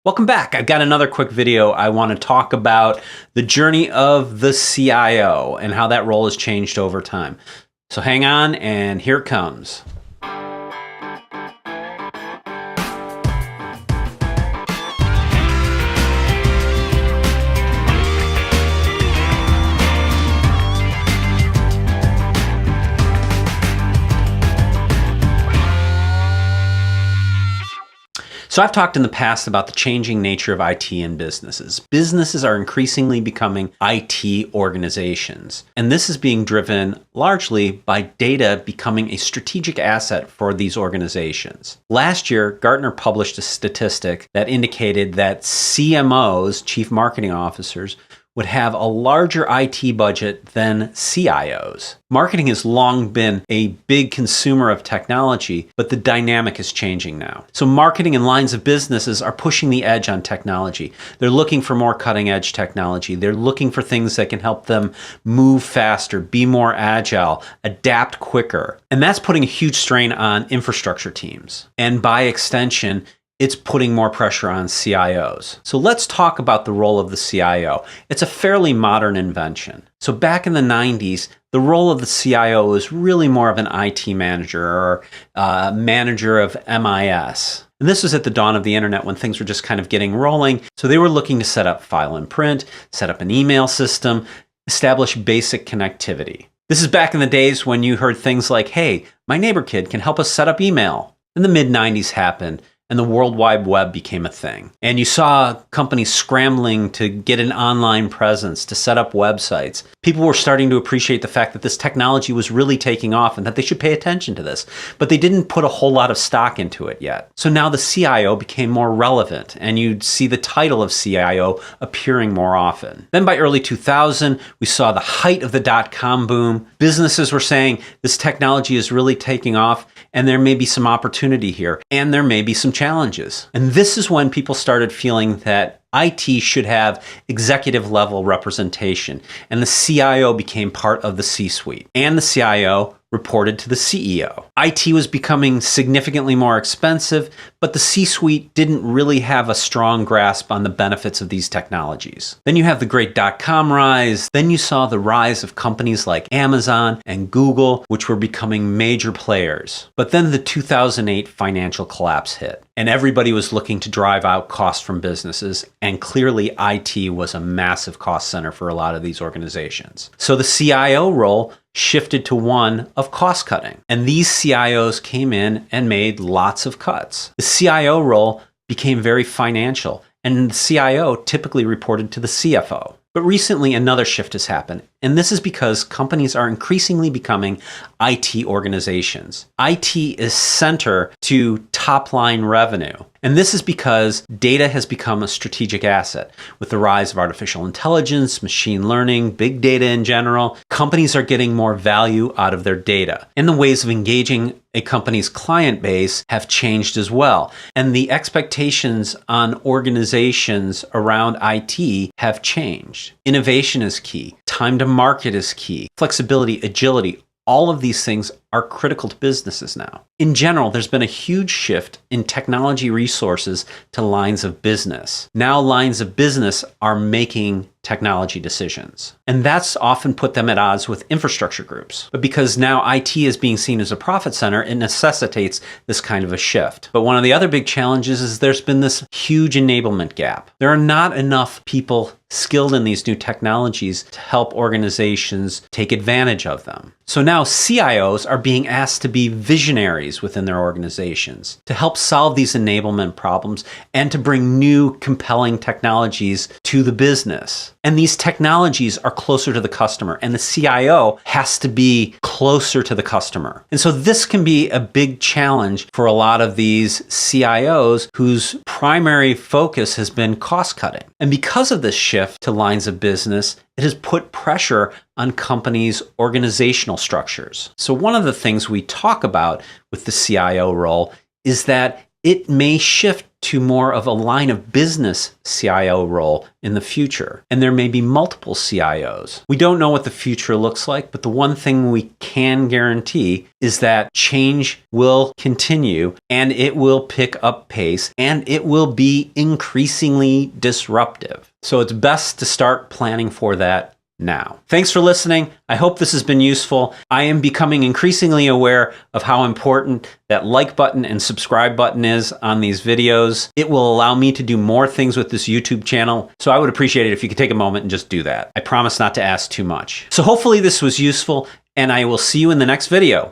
Welcome back. I've got another quick video. I want to talk about the journey of the CIO and how that role has changed over time. So hang on, and here it comes. So I've talked in the past about the changing nature of IT in businesses. Businesses are increasingly becoming IT organizations, and this is being driven largely by data becoming a strategic asset for these organizations. Last year, Gartner published a statistic that indicated that CMOs, chief marketing officers, would have a larger IT budget than CIOs. Marketing has long been a big consumer of technology, but the dynamic is changing now. So marketing and lines of businesses are pushing the edge on technology. They're looking for more cutting edge technology. They're looking for things that can help them move faster, be more agile, adapt quicker. And that's putting a huge strain on infrastructure teams. And by extension, it's putting more pressure on CIOs. So let's talk about the role of the CIO. It's a fairly modern invention. So back in the 90s, the role of the CIO was really more of an IT manager or manager of MIS. And this was at the dawn of the internet when things were just kind of getting rolling. So they were looking to set up file and print, set up an email system, establish basic connectivity. This is back in the days when you heard things like, hey, my neighbor kid can help us set up email. And the mid-90s happened, and the World Wide Web became a thing. And you saw companies scrambling to get an online presence, to set up websites. People were starting to appreciate the fact that this technology was really taking off and that they should pay attention to this. But they didn't put a whole lot of stock into it yet. So now the CIO became more relevant, and you'd see the title of CIO appearing more often. Then by early 2000, we saw the height of the dot-com boom. Businesses were saying this technology is really taking off, and there may be some opportunity here, and there may be some challenges. And this is when people started feeling that IT should have executive level representation, and the CIO became part of the C-suite. And the CIO reported to the CEO. IT was becoming significantly more expensive, but the C-suite didn't really have a strong grasp on the benefits of these technologies. Then you have the great dot-com rise. Then you saw the rise of companies like Amazon and Google, which were becoming major players. But then the 2008 financial collapse hit, and everybody was looking to drive out costs from businesses, and clearly IT was a massive cost center for a lot of these organizations. So the CIO role shifted to one of cost cutting. And these CIOs came in and made lots of cuts. The CIO role became very financial, and the CIO typically reported to the CFO. But recently, another shift has happened, and this is because companies are increasingly becoming IT organizations. IT is center to top-line revenue. And this is because data has become a strategic asset. With the rise of artificial intelligence, machine learning, big data in general, companies are getting more value out of their data. And the ways of engaging a company's client base have changed as well. And the expectations on organizations around IT have changed. Innovation is key. Time to market is key. Flexibility, agility, all of these things are critical to businesses now. In general, there's been a huge shift in technology resources to lines of business. Now lines of business are making technology decisions. And that's often put them at odds with infrastructure groups. But because now IT is being seen as a profit center, it necessitates this kind of a shift. But one of the other big challenges is there's been this huge enablement gap. There are not enough people skilled in these new technologies to help organizations take advantage of them. So now CIOs are being asked to be visionaries within their organizations to help solve these enablement problems and to bring new, compelling technologies to the business. And these technologies are closer to the customer, and the CIO has to be closer to the customer. And so this can be a big challenge for a lot of these CIOs whose primary focus has been cost cutting. And because of this shift to lines of business, it has put pressure on companies' organizational structures. So one of the things we talk about with the CIO role is that it may shift to more of a line of business CIO role in the future. And there may be multiple CIOs. We don't know what the future looks like, but the one thing we can guarantee is that change will continue and it will pick up pace and it will be increasingly disruptive. So it's best to start planning for that now. Thanks for listening. I hope this has been useful. I am becoming increasingly aware of how important that like button and subscribe button is on these videos. It will allow me to do more things with this YouTube channel. So I would appreciate it if you could take a moment and just do that. I promise not to ask too much. So hopefully this was useful, and I will see you in the next video.